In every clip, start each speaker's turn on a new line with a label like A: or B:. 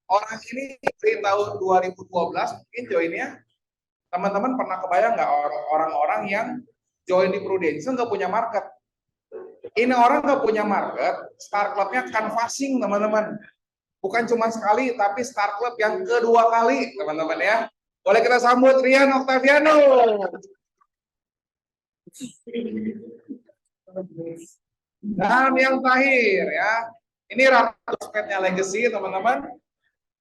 A: Orang ini dari tahun 2012 mungkin joinnya. Teman-teman pernah kebayang nggak orang-orang yang join di Prudential nggak punya market? Ini orang nggak punya market, Star Club-nya canvassing teman-teman. Bukan cuma sekali, tapi Star Club yang kedua kali teman-teman ya. Boleh kita sambut Rian Octaviano. Dan yang terakhir ya, ini Ratu Spednya Legacy teman-teman.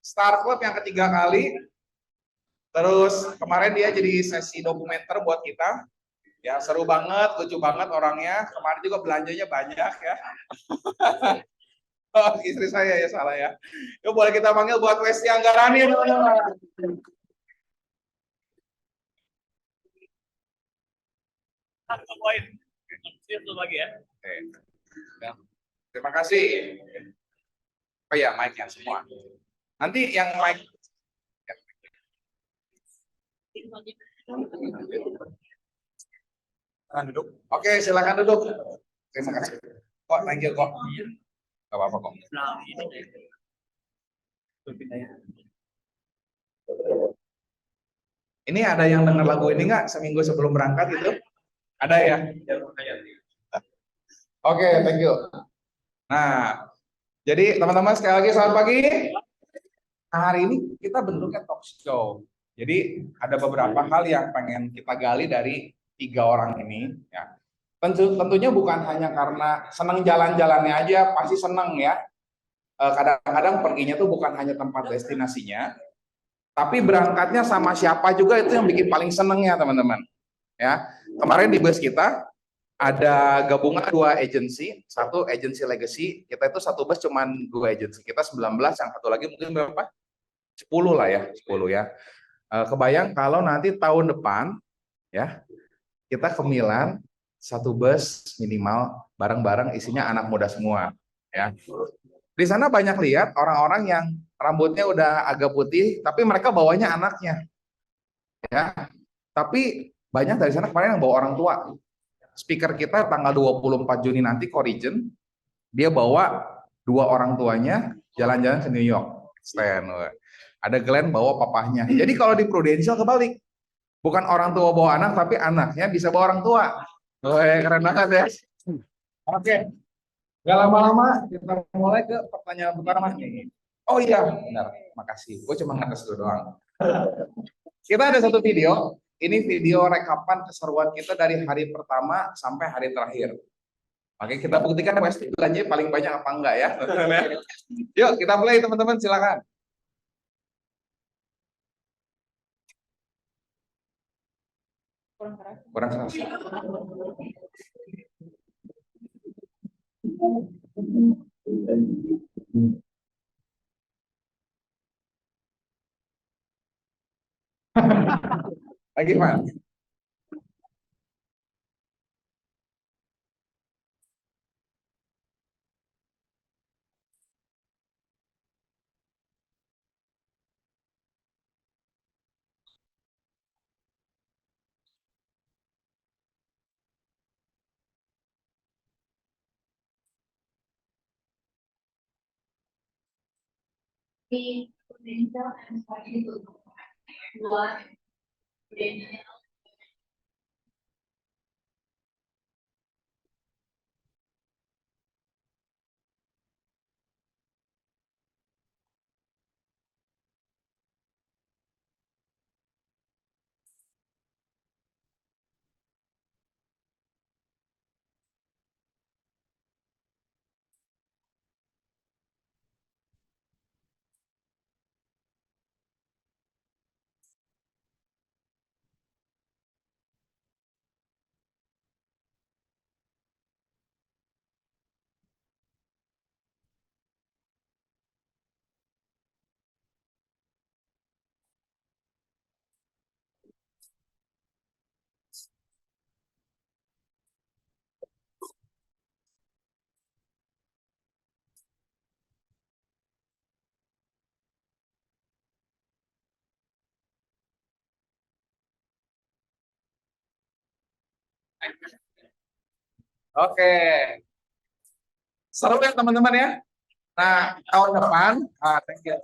A: Star Club yang ketiga kali. Terus kemarin dia jadi sesi dokumenter buat kita. Ya seru banget, lucu banget orangnya. Kemarin juga belanjanya banyak ya. Oh, istri saya ya salah ya. Yuk boleh kita panggil buat Westi Anggarani teman-teman.
B: Poin. Itu lagi ya.
A: Oke. Ya. Terima kasih. Oh ya, mic-nya semua. Nanti yang mic. Silakan duduk. Oke, silakan duduk. Terima kasih. Kok, thank you kok. Gak apa-apa kok. Ini ada yang dengar lagu ini nggak seminggu sebelum berangkat itu? Ada ya? Oke, thank you. Nah, jadi teman-teman sekali lagi selamat pagi. Nah, hari ini kita bentuknya talk show. Jadi ada beberapa hal yang pengen kita gali dari tiga orang ini. Ya. Tentunya bukan hanya karena senang jalan-jalannya aja, pasti senang ya. Kadang-kadang perginya tuh bukan hanya tempat destinasinya, tapi berangkatnya sama siapa juga itu yang bikin paling seneng ya teman-teman. Ya, kemarin di bus kita ada gabungan dua agensi, satu agensi legacy, kita itu satu bus cuman dua agensi, kita 19, yang satu lagi mungkin berapa? 10 lah ya, 10 ya. Kebayang kalau nanti tahun depan ya kita ke Milan satu bus minimal bareng-bareng isinya anak muda semua ya. Di sana banyak lihat orang-orang yang rambutnya udah agak putih tapi mereka bawanya anaknya ya. Tapi banyak dari sana kemarin yang bawa orang tua. Speaker kita tanggal 24 Juni nanti Corrigen, dia bawa dua orang tuanya jalan-jalan ke New York. Stand. Ada Glenn bawa papahnya. Jadi kalau di Prudential kebalik. Bukan orang tua bawa anak, tapi anaknya bisa bawa orang tua. Woi, keren banget ya. Oke, gak lama-lama kita mulai ke pertanyaan pertama nih. Oh iya, benar. Makasih. Gue cuma ngetes dulu doang. Kita ada satu video. Ini video rekapan keseruan kita dari hari pertama sampai hari terakhir. Oke, kita buktikan pasti belanjanya paling banyak apa enggak ya. Yuk, kita play teman-teman, silakan. Kurang keras. Lagi Pak.
C: The potential and possible one
A: Oke. Seru ya teman-teman ya. Nah, tahun depan, thank you.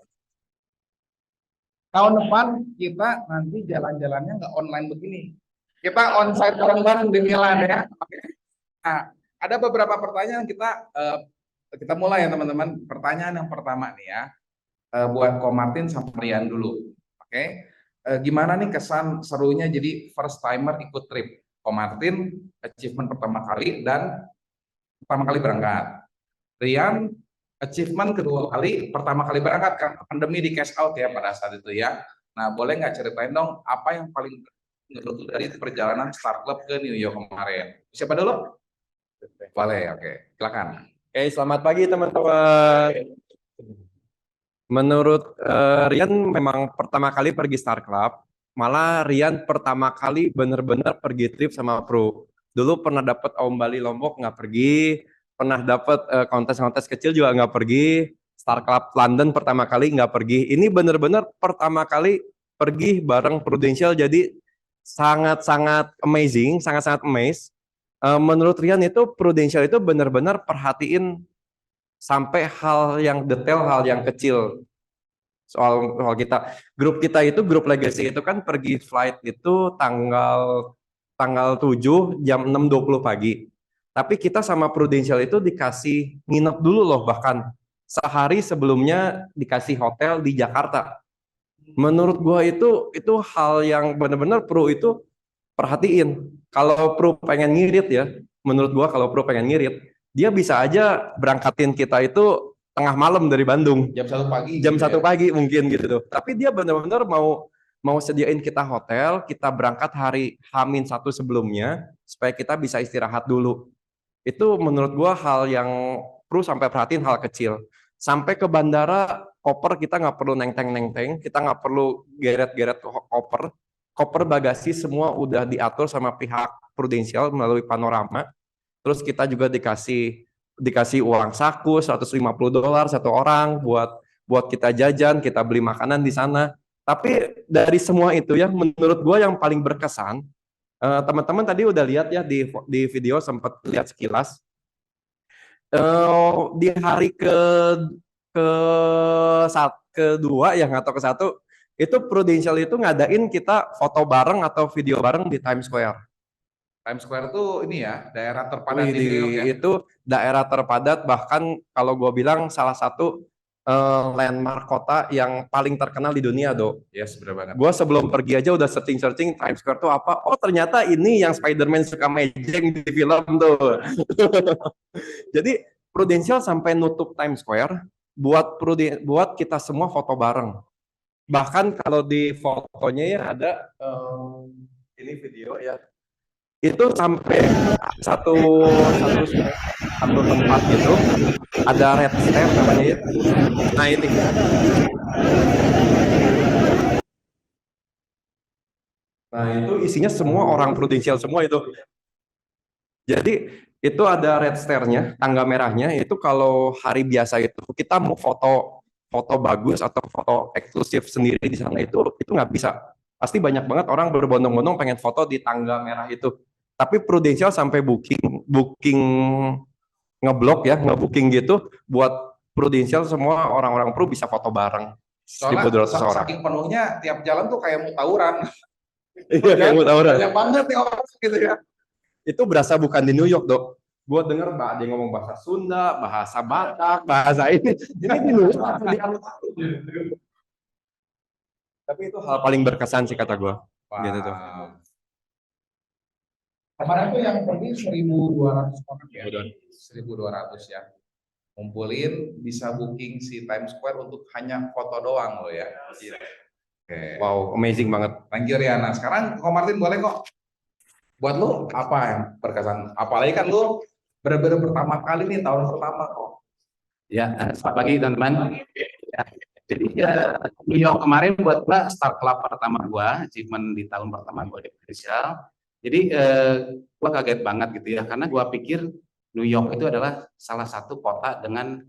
A: tahun depan kita nanti jalan-jalannya nggak online begini. Kita onsite bareng-bareng di Milan ya. Oke. Nah, ada beberapa pertanyaan kita mulai ya teman-teman. Pertanyaan yang pertama nih ya, buat Ko Martin sama Rian dulu. Oke. Gimana nih kesan serunya jadi first timer ikut trip? Ko Martin achievement pertama kali dan pertama kali berangkat. Rian achievement kedua kali, pertama kali berangkat kan pandemi di cash out ya pada saat itu ya. Nah, boleh nggak ceritain dong apa yang paling menurut lu dari perjalanan Start Club ke New York kemarin? Siapa dulu? Boleh, oke. Silakan.
D: Oke, selamat pagi teman-teman. Menurut Rian memang pertama kali pergi Star Club, malah Rian pertama kali bener-bener pergi trip sama Pro. Dulu pernah dapat Om Bali Lombok nggak pergi, pernah dapat kontes-kontes kecil juga nggak pergi, Star Club London pertama kali nggak pergi. Ini bener-bener pertama kali pergi bareng Prudential, jadi sangat-sangat amazing, sangat-sangat amazed. Menurut Rian itu Prudential itu benar-benar perhatiin sampai hal yang detail, hal yang kecil soal kita. Grup kita itu, grup Legacy itu kan pergi flight itu tanggal 7 jam 6.20 pagi. Tapi kita sama Prudential itu dikasih nginep dulu loh, bahkan sehari sebelumnya dikasih hotel di Jakarta. Menurut gua itu hal yang benar-benar Pro itu perhatiin. Kalau Pro pengen ngirit ya, menurut gua kalau Pro pengen ngirit, dia bisa aja berangkatin kita itu tengah malam dari Bandung.
A: Jam 1 pagi.
D: Jam
A: gitu
D: 1
A: ya?
D: pagi mungkin gitu tuh. Tapi dia benar-benar mau sediain kita hotel, kita berangkat hari H-1 sebelumnya supaya kita bisa istirahat dulu. Itu menurut gua hal yang Pro sampai perhatiin hal kecil. Sampai ke bandara, koper kita nggak perlu neng-teng, kita nggak perlu geret-geret koper. Koper bagasi semua udah diatur sama pihak Prudential melalui Panorama. Terus kita juga dikasih uang saku $150 satu orang buat kita jajan, kita beli makanan di sana. Tapi dari semua itu ya, menurut gue yang paling berkesan, teman-teman tadi udah lihat ya di video, sempat lihat sekilas. Di hari ke kedua ya, atau ke satu, itu Prudential itu ngadain kita foto bareng atau video bareng di Times Square.
A: Times Square itu ini ya, daerah terpadat di
D: Wih,
A: New York ya.
D: itu daerah terpadat, bahkan kalau gue bilang salah satu landmark kota yang paling terkenal di dunia, Do.
A: Yes, benar banget.
D: Gue sebelum pergi aja udah searching Times Square tuh apa. Oh, ternyata ini yang Spider-Man suka mejeng di film tuh. Jadi Prudential sampai nutup Times Square buat kita semua foto bareng. Bahkan kalau di fotonya ya ada ini video ya. Itu sampai satu tempat gitu ada red stair namanya ya. Nah ini itu isinya semua orang Prudential semua itu. Jadi itu ada red stair-nya, tangga merahnya. Itu kalau hari biasa itu kita mau foto bagus atau foto eksklusif sendiri di sana itu nggak bisa. Pasti banyak banget orang berbondong-bondong pengen foto di tangga merah itu. Tapi Prudential sampai booking ngebooking gitu buat Prudential semua orang-orang Pro bisa foto bareng.
A: Soalnya
D: 1.200 orang.
A: saking penuhnya tiap jalan tuh kayak mau tawuran.
D: Iya, kayak mau tawuran.
A: Banyak banget nih orang gitu ya.
D: Itu berasa bukan di New York, Dok. Gue denger ada yang ngomong bahasa Sunda, bahasa Batak, bahasa ini. Ini di New York. Tapi itu hal paling berkesan sih kata gue. Gitu tuh.
A: Kemarin tuh yang pergi 1.200 orang ya. 1.200 ya. Ngumpulin bisa booking si Times Square untuk hanya foto doang loh ya. Oke.
D: Wow, amazing banget.
A: Thank you Riana. Sekarang Ko Martin boleh kok. Buat lu apa yang berkesan? Apalagi kan lu bener-bener pertama kali nih, tahun pertama kok.
E: Ya, selamat pagi teman-teman. Ya, jadi New York kemarin buat gua start club pertama gua, achievement di tahun pertama gua di Indonesia. Jadi gua kaget banget gitu ya, karena gua pikir New York itu adalah salah satu kota dengan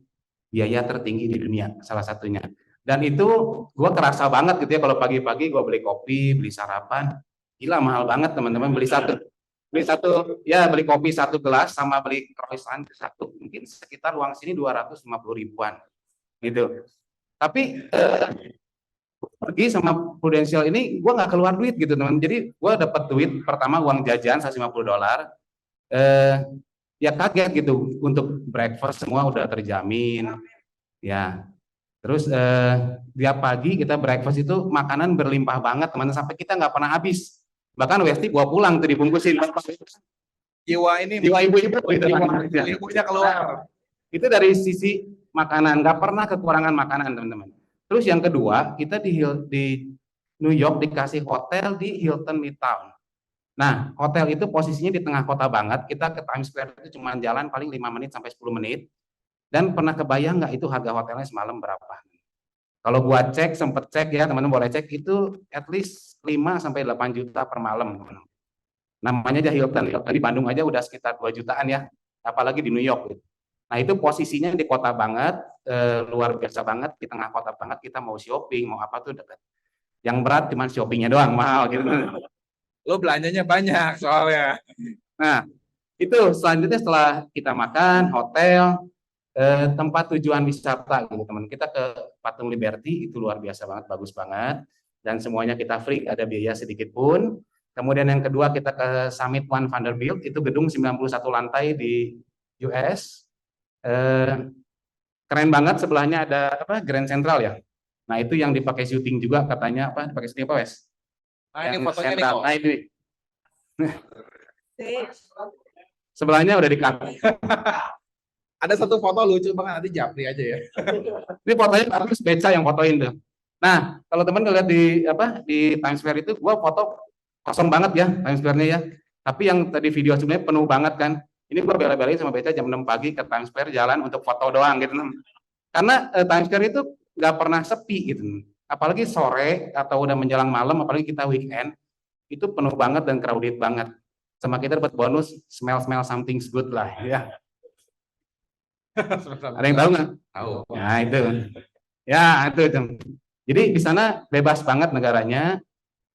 E: biaya tertinggi di dunia, salah satunya. Dan itu gua kerasa banget gitu ya, kalau pagi-pagi gua beli kopi, beli sarapan, gila mahal banget teman-teman, beli kopi 1 gelas sama beli croissant 1 mungkin sekitar uang sini 250 ribuan gitu. Tapi pergi sama Prudential ini gue nggak keluar duit gitu teman. Jadi gue dapat duit pertama uang jajan $150. Ya kaget gitu, untuk breakfast semua udah terjamin ya. Terus tiap pagi kita breakfast itu makanan berlimpah banget teman, sampai kita nggak pernah habis. Bahkan Westi bawa pulang tuh dibungkusin.
A: Jiwa ini
E: Jiwa ibu-ibu gitu.
A: ibunya keluar.
E: Itu dari sisi makanan, nggak pernah kekurangan makanan teman-teman. Terus yang kedua, kita di New York dikasih hotel di Hilton Midtown. Nah, hotel itu posisinya di tengah kota banget. Kita ke Times Square itu cuma jalan paling 5 menit sampai 10 menit. Dan pernah kebayang nggak itu harga hotelnya semalam berapa? Kalau buat cek, sempet cek ya teman-teman, boleh cek, itu at least 5 sampai 8 juta per malam. Teman-teman. Namanya aja Hilton. Hilton di Bandung aja udah sekitar 2 jutaan ya. Apalagi di New York. Nah itu posisinya di kota banget, luar biasa banget, di tengah kota banget. Kita mau shopping, mau apa tuh dekat. Yang berat cuma shoppingnya doang, mahal gitu.
A: Lo belanjanya banyak soalnya.
E: Nah, itu selanjutnya setelah kita makan, hotel, tempat tujuan wisata gitu teman. Kita ke Patung Liberty, itu luar biasa banget, bagus banget. Dan semuanya kita free, ada biaya sedikit pun. Kemudian yang kedua kita ke Summit One Vanderbilt, itu gedung 91 lantai di US. Keren banget, sebelahnya ada apa? Grand Central ya. Nah, itu yang dipakai syuting juga katanya, apa? Dipakai syuting apa, Wes?
A: Nah ini
E: Yang
A: fotonya nih
E: Central.
A: kok.
E: Nah, ini. Sebelahnya udah di-cut.
A: Ada satu foto lucu banget, nanti japri aja ya.
E: Ini fotonya harus Beca yang fotoin tuh. Nah, kalau teman lihat di apa di Times Square itu, gua foto kosong banget ya Times Square-nya ya. Tapi yang tadi video sebenarnya penuh banget kan. Ini gua bela-belain sama Beca jam 6 pagi ke Times Square jalan untuk foto doang gitu. Karena Times Square itu nggak pernah sepi gitu. Apalagi sore atau udah menjelang malam, apalagi kita weekend, itu penuh banget dan crowded banget. Sama kita dapat bonus smell something good lah ya. Ada yang tahu nggak?
A: Tahu.
E: Nah itu, ya itu. Jadi di sana bebas banget negaranya.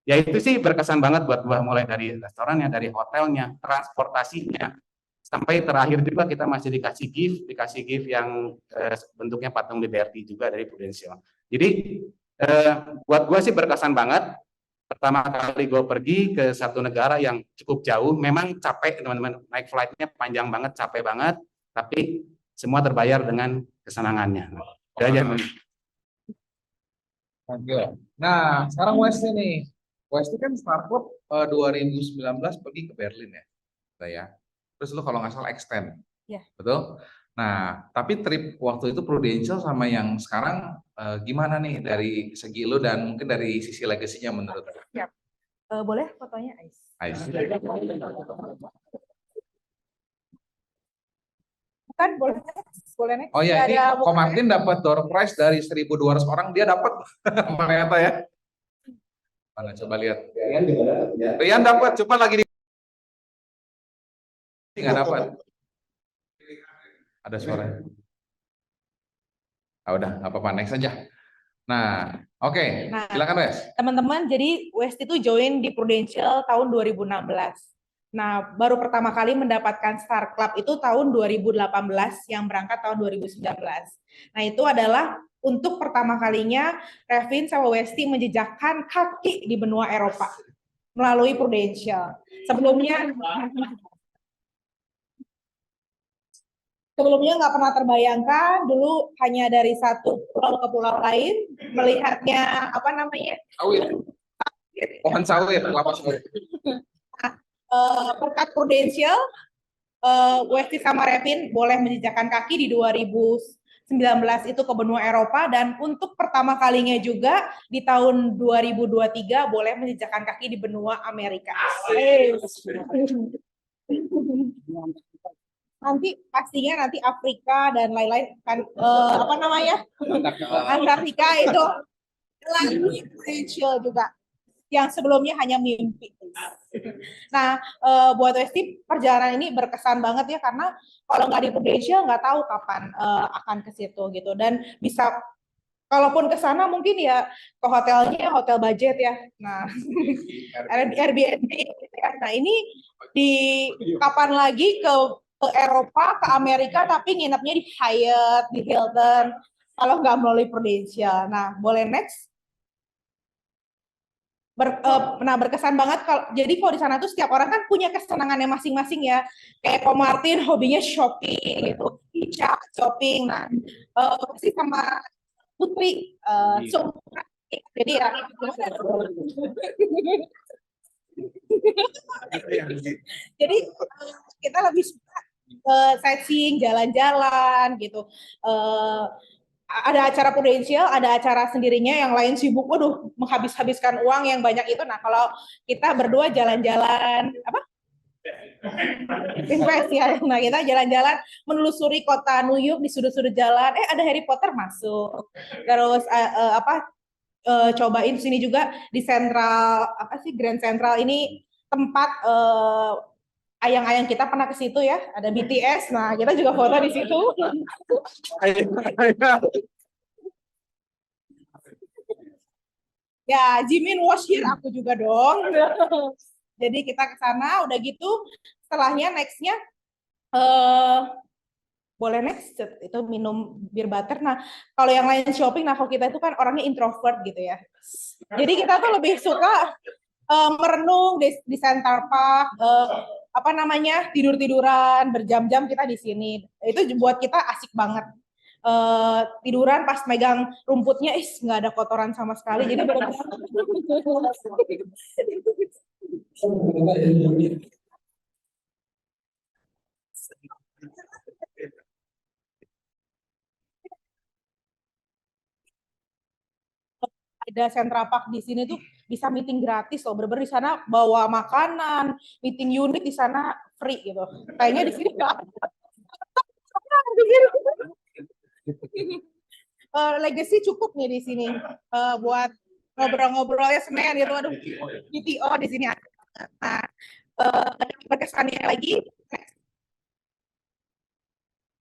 E: Ya itu sih berkesan banget buat gua, mulai dari restorannya, dari hotelnya, transportasinya, sampai terakhir juga kita masih dikasih gift yang bentuknya patung Liberty juga dari Prudential. Jadi buat gua sih berkesan banget. Pertama kali gue pergi ke satu negara yang cukup jauh, memang capek teman-teman, naik flightnya panjang banget, capek banget, tapi semua terbayar dengan kesenangannya.
A: Oke. Nah, sekarang Westi nih. Westi kan Star Club 2019 pergi ke Berlin ya. Ya. Terus lu kalau nggak salah extend.
F: Ya.
A: Betul? Nah, tapi trip waktu itu Prudential sama yang sekarang gimana nih dari segi lu dan mungkin dari sisi legasinya menurut lu?
F: Siap. Boleh fotonya, Ais? Bukan, boleh next.
A: Oh ya, ini
F: Ada
A: Ko Martin dapat door prize dari 1.200 orang, dia dapat ternyata ya. Mana coba lihat. Rian dapat, coba lagi di nggak dapat. Ada suara. Ah udah, nggak apa-apa, next saja. Nah, oke,
F: Nah,
A: silakan Wes.
F: teman-teman, jadi West itu join di Prudential tahun 2016. Nah, baru pertama kali mendapatkan Star Club itu tahun 2018 yang berangkat tahun 2019. Nah, itu adalah untuk pertama kalinya Revin sama Westi menjejakkan kaki di benua Eropa melalui Prudential. Sebelumnya nggak pernah terbayangkan, dulu hanya dari satu pulau ke pulau lain, melihatnya apa namanya?
A: Sawit. Pohon sawit, kelapa sawit.
F: Berkat Prudential, Westi sama Revin boleh menjejakkan kaki di 2019 itu ke benua Eropa, dan untuk pertama kalinya juga di tahun 2023 boleh menjejakkan kaki di benua Amerika. Nanti pastinya nanti Afrika dan lain-lain kan apa namanya Antartika itu melalui Prudential juga yang sebelumnya hanya mimpi. Nah, buat Westi perjalanan ini berkesan banget ya, karena kalau nggak di Prudential nggak tahu kapan akan ke situ gitu, dan bisa kalaupun ke sana mungkin ya ke hotelnya hotel budget ya. Nah, Airbnb gitu ya. Nah, ini di kapan lagi ke Eropa, ke Amerika, tapi nginepnya di Hyatt, di Hilton, kalau nggak melalui Prudential. Nah, boleh next? berkesan banget kalau jadi kalau di sana tuh setiap orang kan punya kesenangannya masing-masing ya. Kayak Ko Martin hobinya shopping gitu, Ica shopping. Nah, pasti sama Putri jadi ya jadi kita lebih suka sightseeing, jalan-jalan gitu. Ada acara prudensial, ada acara sendirinya, yang lain sibuk, waduh, menghabis-habiskan uang yang banyak itu. Nah, kalau kita berdua jalan-jalan, apa? Invest ya. Nah, kita jalan-jalan menelusuri kota New York di sudut-sudut jalan. Ada Harry Potter masuk. Terus cobain sini juga di Central, apa sih, Grand Central ini tempat ayang-ayang kita pernah ke situ ya, ada BTS. Nah, kita juga foto di situ. Ya, Jimin was here, aku juga dong. Jadi kita ke sana, udah gitu setelahnya nextnya boleh next itu minum bir butter. Nah, kalau yang lain shopping, nah kalau kita itu kan orangnya introvert gitu ya. Jadi kita tuh lebih suka merenung di Center Park, apa namanya, tidur-tiduran berjam-jam kita di sini. Itu buat kita asik banget. Tiduran pas megang rumputnya, nggak ada kotoran sama sekali. Jadi benar-benar ada Central Park di sini tuh bisa meeting gratis loh, bener-bener di sana bawa makanan, meeting unit di sana free gitu. Kayaknya di sini nggak ada. Legacy cukup nih di sini buat ngobrol-ngobrolnya semen gitu. Aduh, BTO di sini ada. Nah, berkesannya lagi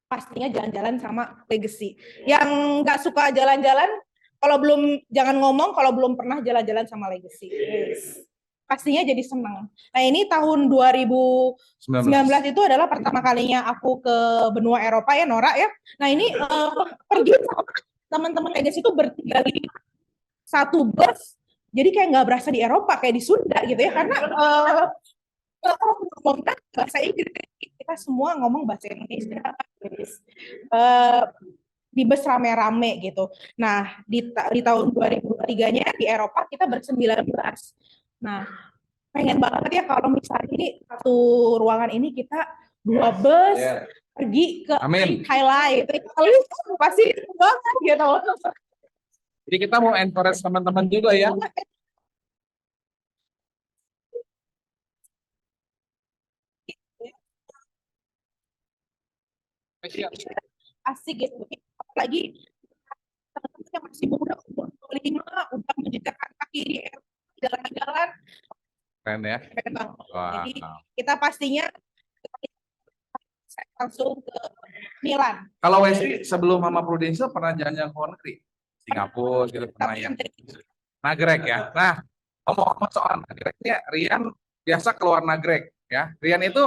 F: pastinya jalan-jalan sama Legacy. Yang nggak suka jalan-jalan, kalau belum, jangan ngomong kalau belum pernah jalan-jalan sama Legacy. Yes. Pastinya jadi senang. Nah, ini tahun 2019 itu adalah pertama kalinya aku ke benua Eropa ya, Nora ya. Nah, ini pergi sama teman-teman Legacy itu bertiga di satu bus. Jadi kayak nggak berasa di Eropa, kayak di Sunda gitu ya. Karena ngomong bahasa Inggris, kita semua ngomong bahasa Indonesia. Di bus rame-rame gitu. Nah, di tahun 2023-nya di Eropa kita ber-19. Nah, pengen banget ya kalau misalnya ini satu ruangan ini kita 2 bus pergi ke highlight. Pasti banget gitu.
A: Jadi kita mau encourage teman-teman juga ya.
F: Asik gitu. Apalagi teman-teman yang masih muda, umur 25, udah menjejakkan kaki di jalan-jalan.
A: Keren ya.
F: Keren banget.
A: Wow.
F: Jadi kita pastinya langsung ke Milan.
A: Kalau Wesley sebelum sama Prudential pernah jalan-jalan ke luar negeri? Singapura gitu pernah ya? Nagrek ya. Nah, ngomong-ngomong soal Nagreknya, Rian biasa keluar Nagrek ya. Rian itu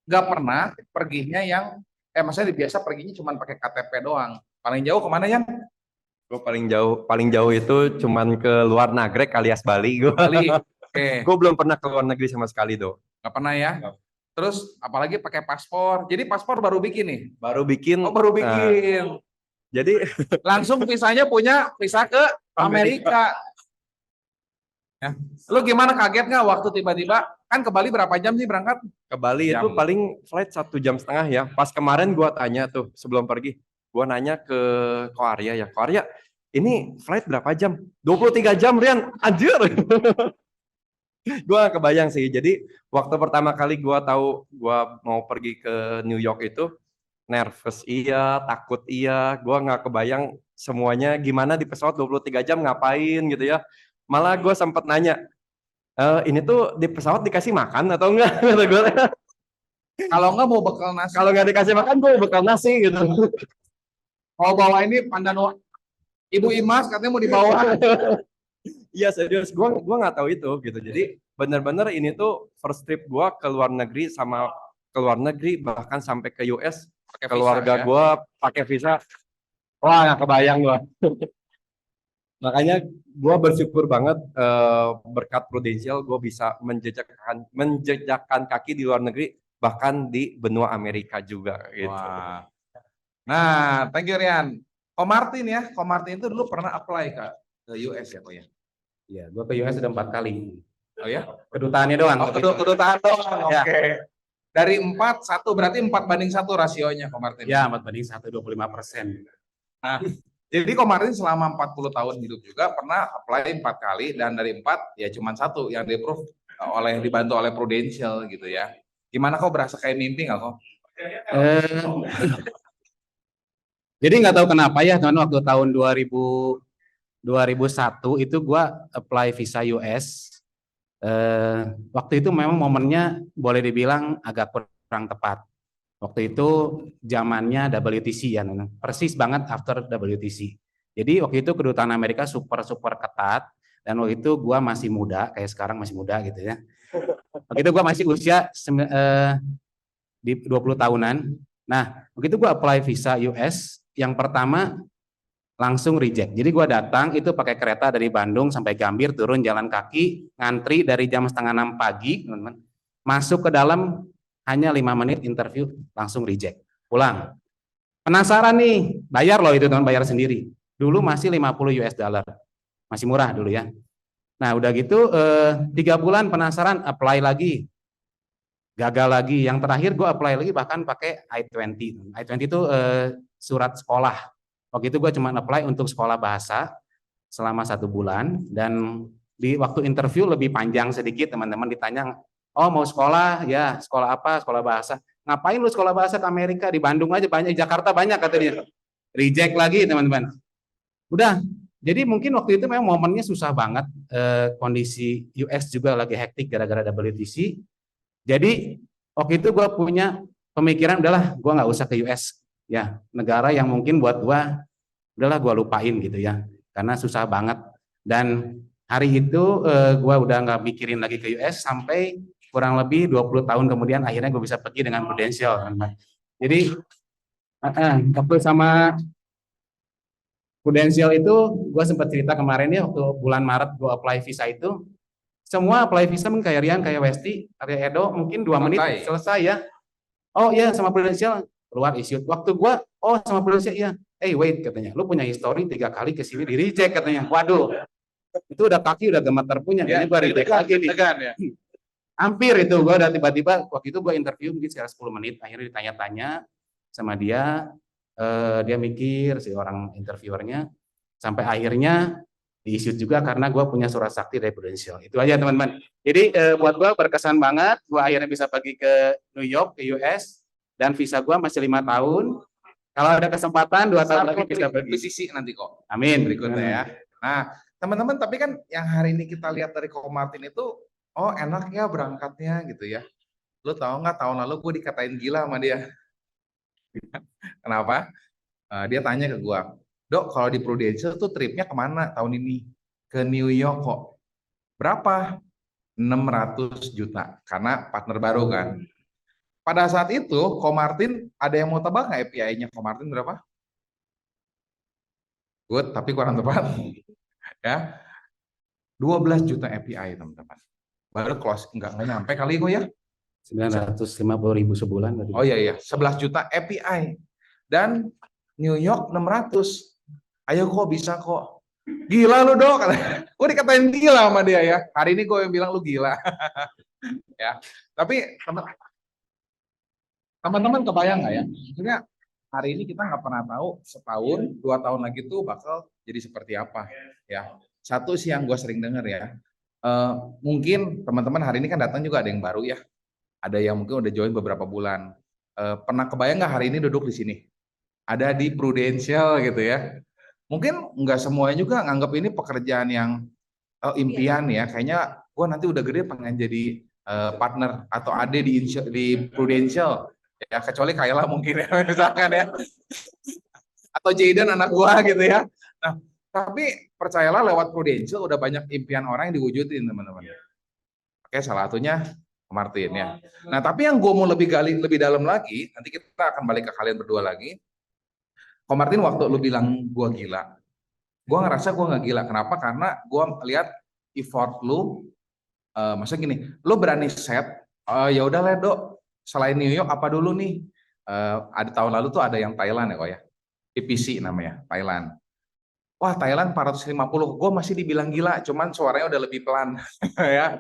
A: nggak pernah perginya yang maksudnya biasa perginya cuma pakai KTP doang. Paling jauh kemana Yan?
D: Gue paling jauh itu cuman ke luar Nagrek alias Bali gue.
A: Bali. Oke.
D: Gue belum pernah ke luar negeri sama sekali do.
A: Nggak pernah ya? Terus apalagi pakai paspor. Jadi paspor baru bikin nih.
D: Baru bikin.
A: Oh, baru bikin.
D: Jadi
A: langsung visanya punya visa ke Amerika. Ya. Lu gimana, kaget nggak waktu tiba-tiba kan ke Bali berapa jam sih berangkat?
D: Ke Bali itu paling flight 1,5 jam ya. Pas kemarin gua tanya tuh sebelum pergi, gua nanya ke Ko Arya ya, Ko Arya, ini flight berapa jam? 23 jam Rian, anjir. Gua gak kebayang sih. Jadi waktu pertama kali gua tahu gua mau pergi ke New York itu nervous iya, takut iya, gua nggak kebayang semuanya gimana di pesawat 23 jam ngapain gitu ya. Malah gue sempat nanya, ini tuh di pesawat dikasih makan atau enggak?
A: Kalau enggak mau bekal nasi.
D: Kalau nggak dikasih makan gue bekal nasi gitu.
A: Mau bawa ini pandan Ibu Imas katanya mau dibawa.
D: Iya serius, gue nggak tahu itu gitu. Jadi benar-benar ini tuh first trip gue ke luar negeri sama ke luar negeri bahkan sampai ke US. Keluarga gue pakai visa. Wah nggak kebayang gue. Makanya gue bersyukur banget berkat Prudential gue bisa menjejakkan kaki di luar negeri, bahkan di benua Amerika juga gitu.
A: Wah. Nah, thank you Rian. Ko Martin ya, Ko Martin itu dulu pernah apply ke US ya kok ya?
E: Iya, gue ke US udah 4 kali.
A: Oh ya?
E: Kedutaannya doang.
A: Oh, kedutaan doang.
E: Ya.
A: Oke. Dari 4, 1 berarti 4:1 rasionya Ko Martin.
E: Ya, 4/1, 25%.
A: Nah, jadi Ko Martin selama 40 tahun hidup juga pernah apply 4 kali dan dari 4 ya cuma 1 yang di-approve dibantu oleh Prudential gitu ya. Gimana kok berasa kayak mimpi nggak kok?
E: Eh, jadi nggak tahu kenapa ya teman, waktu tahun 2001 itu gua apply visa US. Waktu itu memang momennya boleh dibilang agak kurang tepat. Waktu itu zamannya WTC ya, persis banget after WTC. Jadi waktu itu kedutaan Amerika super ketat, dan waktu itu gua masih muda, kayak sekarang masih muda gitu ya. Waktu itu gua masih usia di 20 tahunan. Nah, begitu gua apply visa US, yang pertama langsung reject. Jadi gua datang itu pakai kereta dari Bandung sampai Gambir, turun jalan kaki, ngantri dari jam 5:30 pagi, teman-teman. Masuk ke dalam hanya 5 menit interview, langsung reject. Pulang. Penasaran nih, bayar loh itu teman, bayar sendiri. Dulu masih 50 US dollar. Masih murah dulu ya. Nah, udah gitu 3 bulan penasaran, apply lagi. Gagal lagi. Yang terakhir gue apply lagi bahkan pakai I-20. I-20 itu surat sekolah. Waktu itu gue cuma apply untuk sekolah bahasa selama 1 bulan, dan di waktu interview lebih panjang sedikit, teman-teman ditanya, oh mau sekolah, ya sekolah apa, sekolah bahasa. Ngapain lu sekolah bahasa ke Amerika, di Bandung aja banyak, di Jakarta banyak katanya. Reject lagi teman-teman. Udah, jadi mungkin waktu itu memang momennya susah banget, kondisi US juga lagi hektik gara-gara WTC. Jadi waktu itu gue punya pemikiran, udahlah gue nggak usah ke US. Ya, negara yang mungkin buat gua udahlah gua lupain gitu ya, karena susah banget. Dan hari itu gua udah nggak mikirin lagi ke US sampai kurang lebih 20 tahun kemudian akhirnya gue bisa pergi dengan Prudential, teman-teman. Jadi waktu sama Prudential itu gua sempat cerita kemarin ya, waktu bulan Maret gua apply visa itu, semua apply visa mungkin kayak Rian, kayak Westi, kayak Edo, mungkin 2 menit selesai ya. Oh iya, sama Prudential keluar issue. Waktu gua, oh sama Prudential ya. Wait katanya, lu punya history 3 kali ke sini di reject katanya. Waduh, itu udah kaki udah gemeter punya. Kayaknya gua reject lagi nih.
A: Ya.
E: Hampir itu gua udah tiba-tiba waktu itu gua interview mungkin sekitar 10 menit. Akhirnya ditanya-tanya sama dia, dia mikir si orang interviewernya, sampai akhirnya di-issue juga karena gua punya surat sakti dari Prudential. Itu aja teman-teman. Jadi buat gua berkesan banget. Gua akhirnya bisa pergi ke New York, ke US. Dan visa gua masih 5 tahun. Kalau ada kesempatan 2 tahun lagi bisa pergi.
A: Sisi nanti kok.
E: Amin.
A: Berikutnya ya. Nah, teman-teman, tapi kan yang hari ini kita lihat dari Ko Martin itu, oh enak ya berangkatnya gitu ya. Lu tahu nggak tahun lalu gue dikatain gila sama dia. Kenapa? Dia tanya ke gua, Dok, kalau di Prudential tuh tripnya kemana tahun ini? Ke New York kok. Berapa? 600 juta. Karena partner baru kan. Pada saat itu, Ko Martin, ada yang mau tebak nggak API-nya Ko Martin berapa? Good, tapi kurang tepat. Ya, 12 juta API teman-teman. Baru close, nggak nyampe kali kok ya?
E: 950.000 sebulan.
A: Oh iya, 11 juta API. Dan New York 600. Ayo kok bisa kok. Gila lu Dok. Gue dikatain gila sama dia ya. Hari ini gue yang bilang lu gila. Ya, tapi teman-teman kebayang nggak ya? Maksudnya hari ini kita nggak pernah tahu setahun, 2 tahun lagi tuh bakal jadi seperti apa. Ya, satu sih yang gue sering dengar ya. Mungkin teman-teman hari ini kan datang juga ada yang baru ya. Ada yang mungkin udah join beberapa bulan. Pernah kebayang nggak hari ini duduk di sini? Ada di Prudential gitu ya. Mungkin nggak semuanya juga nganggap ini pekerjaan yang impian ya. Kayaknya gue nanti udah gede pengen jadi partner atau AD di Prudential. Ya kecuali Kayla mungkin ya misalkan ya, atau Jayden anak gua gitu ya. Nah tapi percayalah lewat Prudential udah banyak impian orang yang diwujudin teman-teman. Oke, salah satunya Martin ya. Nah tapi yang gua mau lebih dalam lagi, nanti kita akan balik ke kalian berdua lagi. Ko Martin, waktu lu bilang gua gila gue ngerasa gue nggak gila. Kenapa? Karena gue lihat effort lu, maksudnya gini, lu berani set, ya udah lah Dok, selain New York apa dulu nih? Ada tahun lalu tuh ada yang Thailand ya kok ya, PPC namanya, Thailand. Wah Thailand 450, gue masih dibilang gila, cuman suaranya udah lebih pelan ya.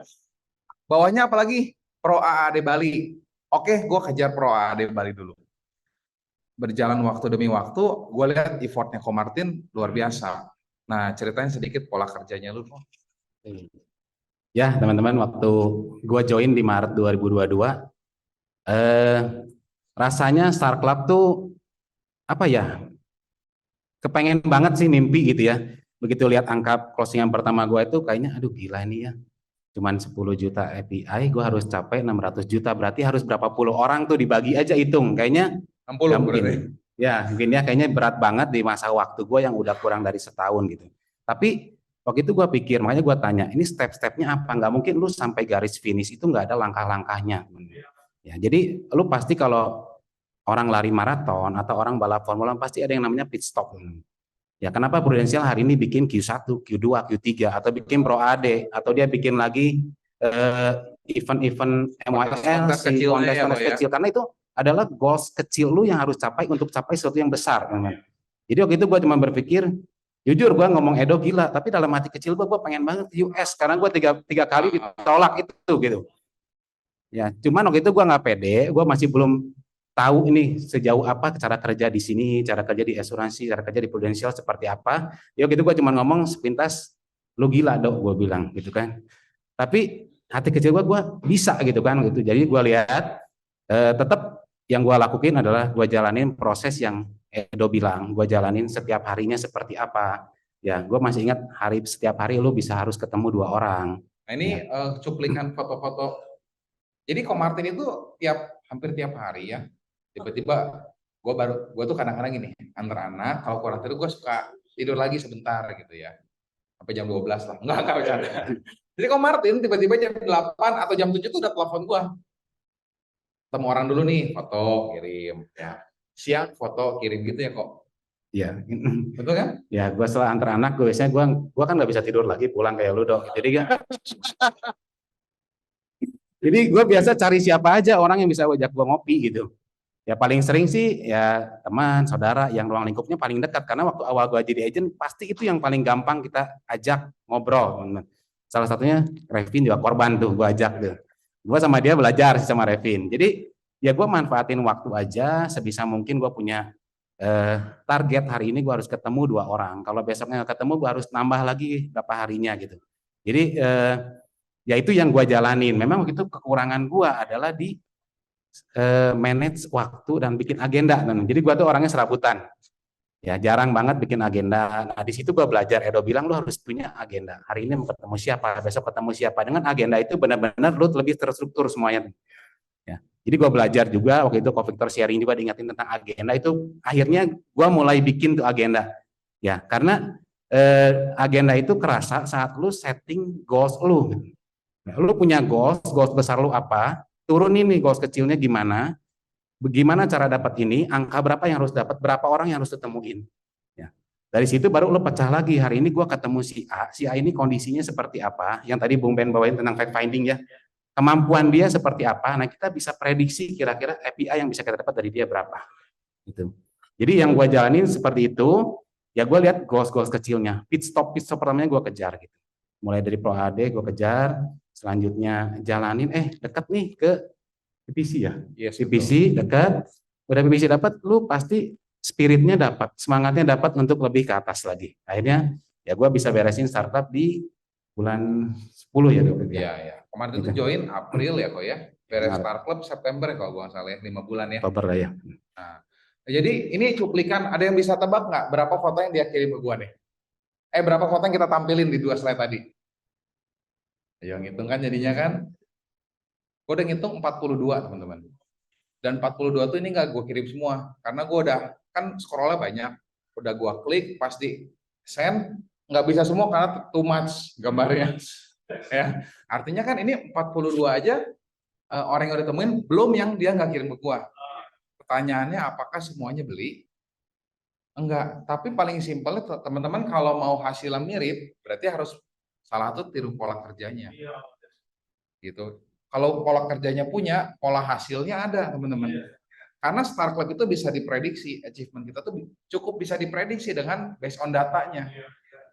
A: Bawahnya apalagi Pro AAD Bali. Oke, gue kejar Pro AAD Bali dulu. Berjalan waktu demi waktu, gue lihat effortnya Ko Martin luar biasa. Nah, ceritain sedikit pola kerjanya lu.
E: Ya, teman-teman, waktu gue join di Maret 2022, rasanya Star Club tuh apa ya? Kepengen banget sih mimpi gitu ya. Begitu lihat angka closingan pertama gue itu kayaknya aduh gila nih ya. Cuman 10 juta API, gue harus capai 600 juta. Berarti harus berapa puluh orang tuh dibagi aja hitung. Kayaknya
A: 60
E: nggak
A: berarti.
E: mungkin. Ya, mungkin ya kayaknya berat banget di masa waktu gue yang udah kurang dari setahun gitu. Tapi waktu itu gue pikir, makanya gue tanya, ini step-stepnya apa? Nggak mungkin lu sampai garis finish itu nggak ada langkah-langkahnya. Ya, jadi lu pasti kalau orang lari maraton atau orang balap formula pasti ada yang namanya pit stop. Ya, kenapa Prudential hari ini bikin Q1, Q2, Q3 atau bikin Pro AD atau dia bikin lagi event-event MYL, kontes kecil karena itu adalah goals kecil lu yang harus capai untuk capai sesuatu yang besar, teman-teman. Jadi waktu itu gue cuma berpikir, jujur gue ngomong Edo gila, tapi dalam hati kecil gue pengen banget ke US karena gue tiga kali ditolak itu gitu. Ya, cuman waktu itu gue nggak pede, gue masih belum tahu ini sejauh apa cara kerja di sini, cara kerja di asuransi, cara kerja di Prudential seperti apa. Ya gitu gue cuma ngomong sepintas, lu gila Dok, gue bilang gitu kan. Tapi hati kecil gue bisa gitu kan gitu. Jadi gue lihat tetap yang gue lakuin adalah gue jalanin proses yang Edo bilang, gue jalanin setiap harinya seperti apa. Ya, gue masih ingat setiap hari lu bisa harus ketemu 2 orang.
A: Nah ini cuplikan foto-foto. Jadi Ko Martin itu hampir tiap hari ya. Tiba-tiba gue tuh kadang-kadang gini, antar anak kalau kurang tidur gue suka tidur lagi sebentar gitu ya. Sampai jam 12 lah. Enggak bercanda. Jadi Ko Martin tiba-tiba jam 8 atau jam 7 tuh udah telepon gue. Ketemu orang dulu nih, foto kirim ya. Siang foto kirim gitu ya kok.
E: Iya.
A: Betul kan?
E: Ya, gue setelah antar anak, gue biasanya gue kan nggak bisa tidur lagi pulang kayak lu Dok. Jadi gue biasa cari siapa aja orang yang bisa ajak gue ngopi gitu. Ya paling sering sih ya teman, saudara yang ruang lingkupnya paling dekat karena waktu awal gue jadi agent pasti itu yang paling gampang kita ajak ngobrol. Salah satunya Revin juga korban tuh gue ajak tuh. Gue sama dia belajar sih sama Revin. Jadi ya gue manfaatin waktu aja sebisa mungkin gue punya target hari ini gue harus ketemu 2 orang. Kalau besoknya ketemu gue harus nambah lagi berapa harinya gitu. Jadi ya itu yang gue jalanin. Memang begitu kekurangan gue adalah di manage waktu dan bikin agenda. Jadi gue tuh orangnya serabutan. Ya jarang banget bikin agenda. Nah di situ gue belajar. Edo bilang lu harus punya agenda. Hari ini mau ketemu siapa, besok ketemu siapa. Dengan agenda itu benar-benar lu lebih terstruktur semuanya. Ya. Jadi gue belajar juga waktu itu Ko Victor sharing juga diingatin tentang agenda itu. Akhirnya gue mulai bikin tuh agenda. Ya karena agenda itu kerasa saat lu setting goals lu. Nah, lu punya goals besar lu apa? Turunin nih goals kecilnya gimana? Bagaimana cara dapat ini, angka berapa yang harus dapat, berapa orang yang harus ditemuin. Ya. Dari situ baru lo pecah lagi, hari ini gue ketemu si A ini kondisinya seperti apa, yang tadi Bung Ben bawain tentang fact finding ya, kemampuan dia seperti apa, nah kita bisa prediksi kira-kira API yang bisa kita dapat dari dia berapa. Gitu. Jadi yang gue jalanin seperti itu, ya gue lihat goals kecilnya, pit stop pertamanya gue kejar gitu. Mulai dari Pro AD gue kejar, selanjutnya jalanin, deket nih ke PPC ya, yes, PPC dekat, udah PPC dapat, lu pasti spiritnya dapat, semangatnya dapat untuk lebih ke atas lagi. Akhirnya ya gue bisa beresin startup di bulan 10 ya Dok.
A: Iya. Kemarin itu join April ya kok ya, beres Star Club September ya kalau gue nggak salah ya, 5 bulan ya.
E: Oktober lah ya.
A: Nah, jadi ini cuplikan, ada yang bisa tebak nggak berapa foto yang dia kirim ke gue nih? Berapa foto yang kita tampilin di 2 slide tadi? Ayo ngitung kan jadinya kan? Gue udah ngitung 42 teman-teman. Dan 42 tuh ini nggak gue kirim semua. Karena gue udah, kan scrollnya banyak. Udah gue klik, pasti send. Nggak bisa semua karena too much gambarnya. Ya, artinya kan ini 42 aja orang yang udah temuin, belum yang dia nggak kirim ke gue. Pertanyaannya apakah semuanya beli? Enggak, tapi paling simpelnya teman-teman kalau mau hasilnya mirip, berarti harus salah satu tiru pola kerjanya. Gitu. Kalau pola kerjanya punya, pola hasilnya ada, teman-teman. Karena Star Club itu bisa diprediksi, achievement kita tuh cukup bisa diprediksi dengan based on datanya.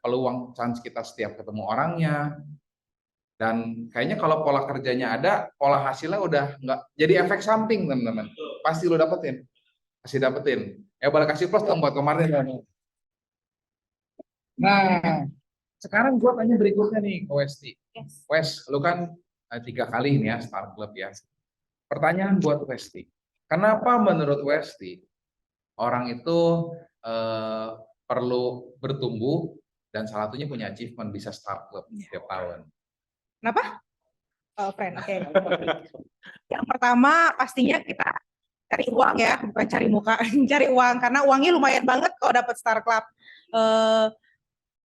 A: Peluang chance kita setiap ketemu orangnya, dan kayaknya kalau pola kerjanya ada, pola hasilnya udah nggak jadi efek samping, teman-teman. Pasti lo dapetin, pasti dapetin. Boleh kasih plus dong buat kemarin. Nah, sekarang gua tanya berikutnya nih ke Westi.
F: Yes.
A: Wes, lu kan 3 kali ini ya Star Club ya. Pertanyaan buat Westi, kenapa menurut Westi orang itu perlu bertumbuh dan salah satunya punya achievement bisa Star Club tiap tahun?
F: Kenapa? Oh, friend, oke. Yang pertama pastinya kita cari uang ya, bukan cari muka, cari uang karena uangnya lumayan banget kalau dapat Star Club.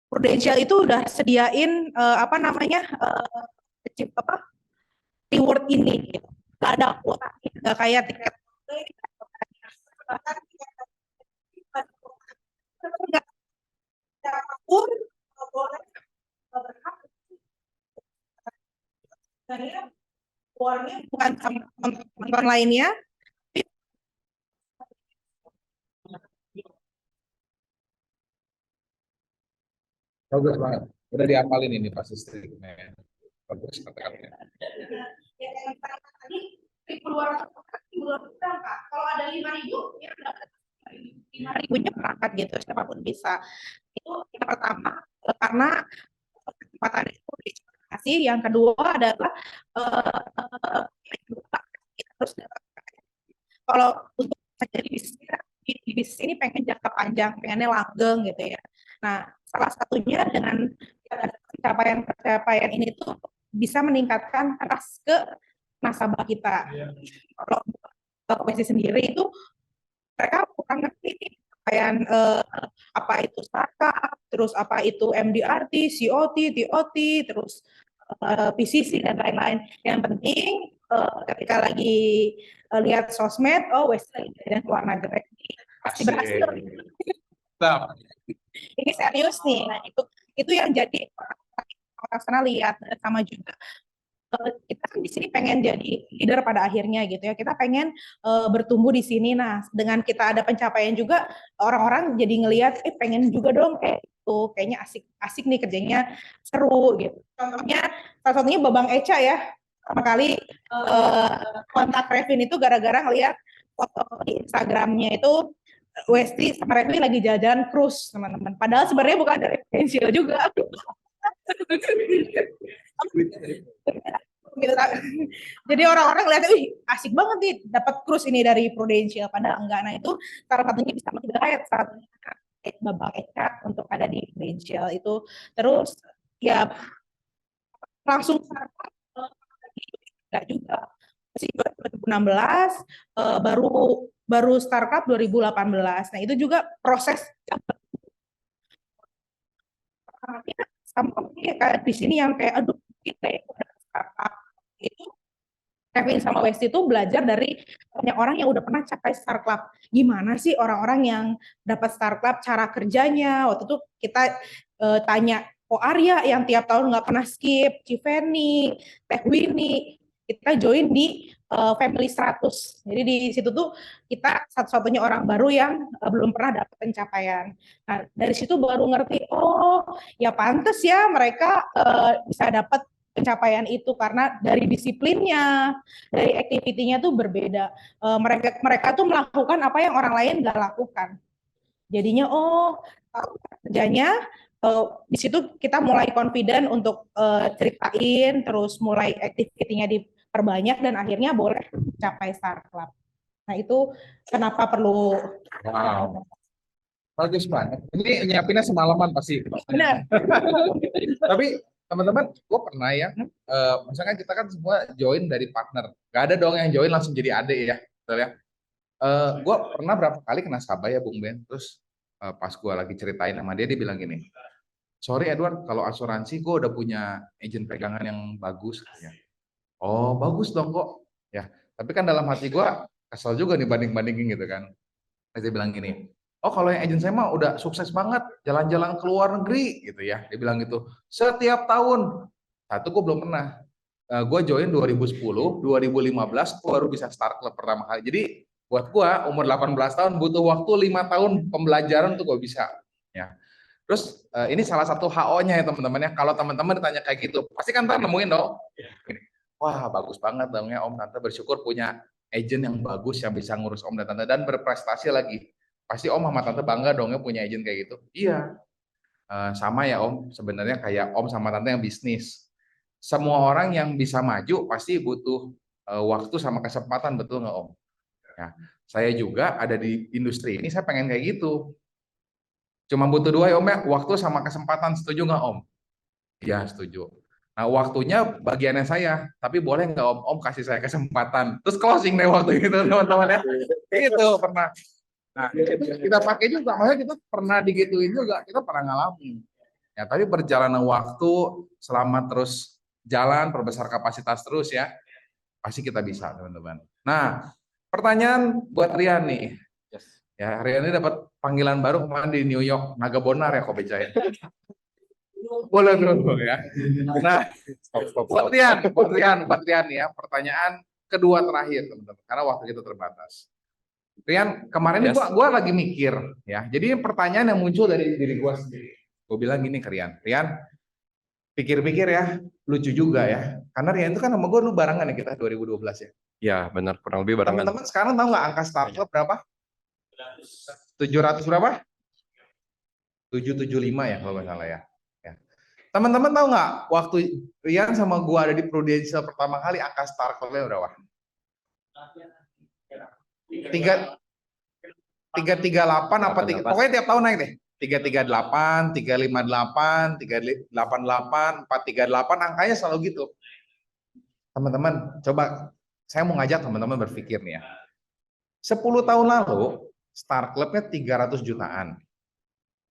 F: Prudential itu udah sediain apa namanya reward ini, gitu. Gak ada kuota, gak kayak tiket. Bahkan tiket siapapun boleh berhak. Uangnya bukan sama teman-teman lainnya.
A: Bagus banget. Udah dihafalin ini pasti striknya. Bagus kata-katanya.
F: Yang tadi 1.200 berapa? Kalau ada 5.000 ya dapat 5.000-nya berangkat gitu, siapapun bisa. Itu yang pertama, karena kesempatan itu dikasih. Yang kedua adalah kita harus kalau untuk jadi di bisnis ini pengen jangka panjang, pengennya langgeng gitu ya. Nah, salah satunya dengan pencapaian ini tuh bisa meningkatkan trust ke nasabah kita. Kalau Wesi sendiri itu mereka kurang ngerti pencapaian apa itu startup, terus apa itu MDRT, COT, TOT, terus PCC dan lain-lain. Yang penting ketika lagi lihat sosmed, oh Wesi lagi dan luar negeri pasti berhasil. Ini serius nih. Nah, itu yang jadi orang sana lihat. Sama juga kita kan di sini pengen jadi leader pada akhirnya gitu ya. Kita pengen bertumbuh di sini. Nah, dengan kita ada pencapaian juga, orang-orang jadi ngelihat, pengen juga dong kayak itu. Kayaknya asik nih kerjanya, seru gitu. Contohnya, salah satunya Babang Eca ya. Pertama kali kontak Revin itu gara-gara ngelihat foto di Instagramnya itu Westi sama Revin lagi jalan cruise, teman-teman. Padahal sebenarnya bukan dari Prudential juga. Jadi orang-orang lihat, wih asik banget nih dapat cruise ini dari Prudential, padahal enggak. Nah itu salah satunya bisa menggait salah satunya Babang Eka untuk ada di Prudential itu. Terus ya langsung enggak juga. Masih 2016 baru startup 2018. Nah itu juga proses sama kayak di sini yang kayak aduh kita startup itu Kevin sama Westi itu belajar dari banyak orang yang udah pernah capai startup. Gimana sih orang-orang yang dapat startup, cara kerjanya? Waktu itu kita tanya Ko Arya yang tiap tahun nggak pernah skip, Civeni, Teh Winnie, kita join di Family 100. Jadi di situ tuh kita satu-satunya orang baru yang belum pernah dapat pencapaian. Nah dari situ baru ngerti, oh ya pantas ya mereka bisa dapat pencapaian itu karena dari disiplinnya, dari aktivitinya tuh berbeda. Mereka tuh melakukan apa yang orang lain nggak lakukan. Jadinya kerjanya di situ kita mulai confident untuk ceritain, terus mulai aktivitinya diperbanyak dan akhirnya boleh capai Star Club. Nah itu kenapa perlu.
A: Wow. Bagus banget. Ini nyiapinnya semalaman pasti.
F: Benar.
A: Tapi teman-teman, gue pernah ya, misalkan kita kan semua join dari partner. Gak ada dong yang join langsung jadi adik ya. Betul ya? Gue pernah berapa kali kena sabah ya Bung Ben. Terus pas gue lagi ceritain sama dia bilang gini, sorry Edward, kalau asuransi gue udah punya agent pegangan yang bagus. Ya. Oh bagus dong kok. Ya, tapi kan dalam hati gue kesel juga nih banding-bandingin gitu kan. Dia bilang gini, oh kalau yang agent saya mah udah sukses banget, jalan-jalan ke luar negeri gitu ya. Dia bilang gitu, setiap tahun. Satu gue belum pernah. Gue join 2010, 2015 gue baru bisa start club pertama kali. Jadi buat gue umur 18 tahun butuh waktu 5 tahun pembelajaran untuk gue bisa. Ya. Terus ini salah satu HO-nya ya teman-teman ya. Kalau teman-teman ditanya kayak gitu, pasti kan ntar nemuin dong. Wah bagus banget dong ya Om Tante, bersyukur punya agent yang bagus yang bisa ngurus Om dan Tante dan berprestasi lagi. Pasti Om sama Tante bangga dong ya punya agent kayak gitu. Iya. Sama ya Om, sebenarnya kayak Om sama Tante yang bisnis. Semua orang yang bisa maju pasti butuh waktu sama kesempatan, betul nggak Om? Ya, saya juga ada di industri ini, saya pengen kayak gitu. Cuma butuh dua ya Om ya, waktu sama kesempatan, setuju nggak Om? Iya setuju. Nah waktunya bagiannya saya, tapi boleh nggak Om? Om kasih saya kesempatan. Terus closing deh waktu itu teman-teman ya. Itu pernah. Nah itu kita pakai juga, makanya kita pernah digituin juga, kita pernah ngalamin. Ya tapi perjalanan waktu selama terus jalan, perbesar kapasitas terus ya, pasti kita bisa teman-teman. Nah pertanyaan buat Rian nih. Ya, Rian ini dapat panggilan baru kemarin di New York, Naga Bonar ya kok becain. Boleh dulu ya. Nah, buat Rian ya, pertanyaan kedua terakhir teman-teman, karena waktu kita terbatas. Rian, kemarin ini gua lagi mikir ya. Jadi pertanyaan yang muncul dari diri gua sendiri. Gue bilang gini ke Rian, pikir-pikir ya, lucu juga ya. Karena Rian itu kan sama gue lu barengan ya kita 2012 ya.
D: Ya benar, kurang lebih barengan.
A: Teman-teman sekarang tahu nggak angka start club berapa? 700 berapa? 775 ya kalau nggak salah ya. Teman-teman tahu nggak waktu Rian sama gua ada di Prudential pertama kali angka start clubnya berapa? 338 apa 3? Pokoknya tiap tahun naik deh. 338, 358, 388, 438 angkanya selalu gitu. Teman-teman, coba saya mau ngajak teman-teman berpikir nih ya. 10 tahun lalu start clubnya 300 jutaan.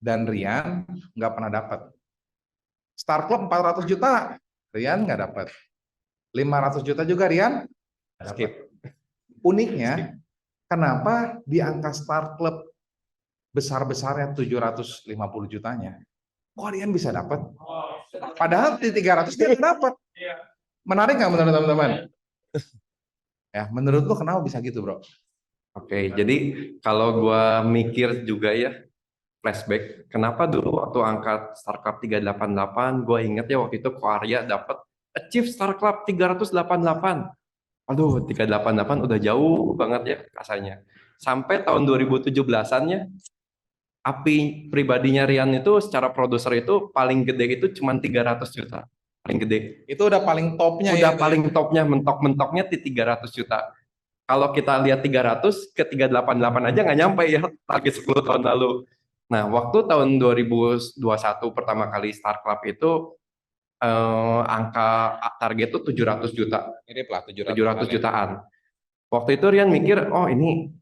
A: Dan Rian nggak pernah dapat. Start club 400 juta, Rian nggak dapat. 500 juta juga Rian skip. Uniknya, kenapa di angka start club besar-besarnya 750 jutanya, kok Rian bisa dapat? Padahal di 300 dia nggak dapat. Menarik nggak menurut teman-teman? Ya, menurut lo kenapa bisa gitu, Bro?
D: Oke, jadi kalau gua mikir juga ya, flashback, kenapa dulu waktu angkat Start Club 388, gue inget ya waktu itu Ko Arya dapat achieve Start Club 388. Aduh, 388 udah jauh banget ya rasanya. Sampai tahun 2017-an-nya, api pribadinya Rian itu secara produser itu paling gede itu cuma 300 juta. Paling gede.
A: Itu udah paling topnya
D: udah
A: ya.
D: Paling topnya, mentok-mentoknya di 300 juta. Kalau kita lihat 300 ke 388 aja nggak nyampe ya target 10 tahun lalu. Nah, waktu tahun 2021 pertama kali Start Club itu angka target itu 700 juta.
A: Mirip lah
D: 700 jutaan. Waktu itu Rian mikir, oh ini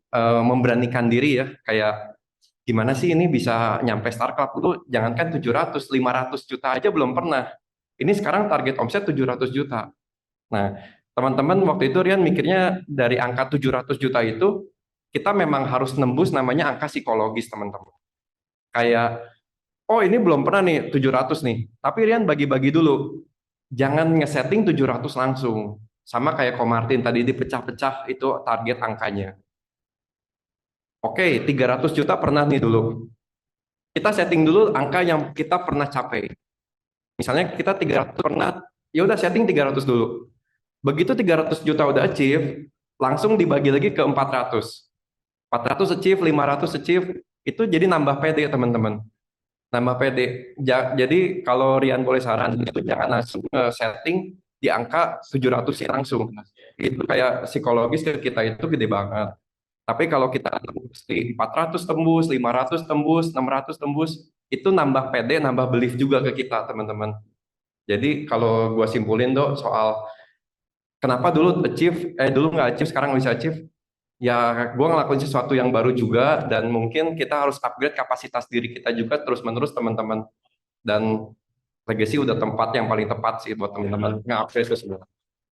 D: memberanikan diri ya, kayak gimana sih ini bisa nyampe Start Club itu, jangankan 700, 500 juta aja belum pernah. Ini sekarang target omset 700 juta. Nah, teman-teman waktu itu Rian mikirnya dari angka 700 juta itu, kita memang harus nembus namanya angka psikologis teman-teman. Kayak, oh ini belum pernah nih 700 nih, tapi Rian bagi-bagi dulu. Jangan ngesetting 700 langsung. Sama kayak Ko Martin tadi dipecah-pecah itu target angkanya. Oke, 300 juta pernah nih dulu. Kita setting dulu angka yang kita pernah capai. Misalnya kita 300 pernah, ya udah setting 300 dulu. Begitu 300 juta udah achieve, langsung dibagi lagi ke 400. 400 achieve, 500 achieve, itu jadi nambah PD teman-teman. Nambah PD. Jadi kalau Rian boleh saran, itu jangan langsung setting di angka 700 sih langsung. Itu kayak psikologis ke kita itu gede banget. Tapi kalau kita tembus di 400 tembus, 500 tembus, 600 tembus, itu nambah PD, nambah belief juga ke kita teman-teman. Jadi kalau gua simpulin Dok soal kenapa dulu dulu nggak achieve, sekarang bisa achieve. Ya, gue ngelakuin sesuatu yang baru juga, dan mungkin kita harus upgrade kapasitas diri kita juga terus-menerus teman-teman. Dan Legacy udah tempat yang paling tepat sih buat teman-teman nge-upgrade itu semua.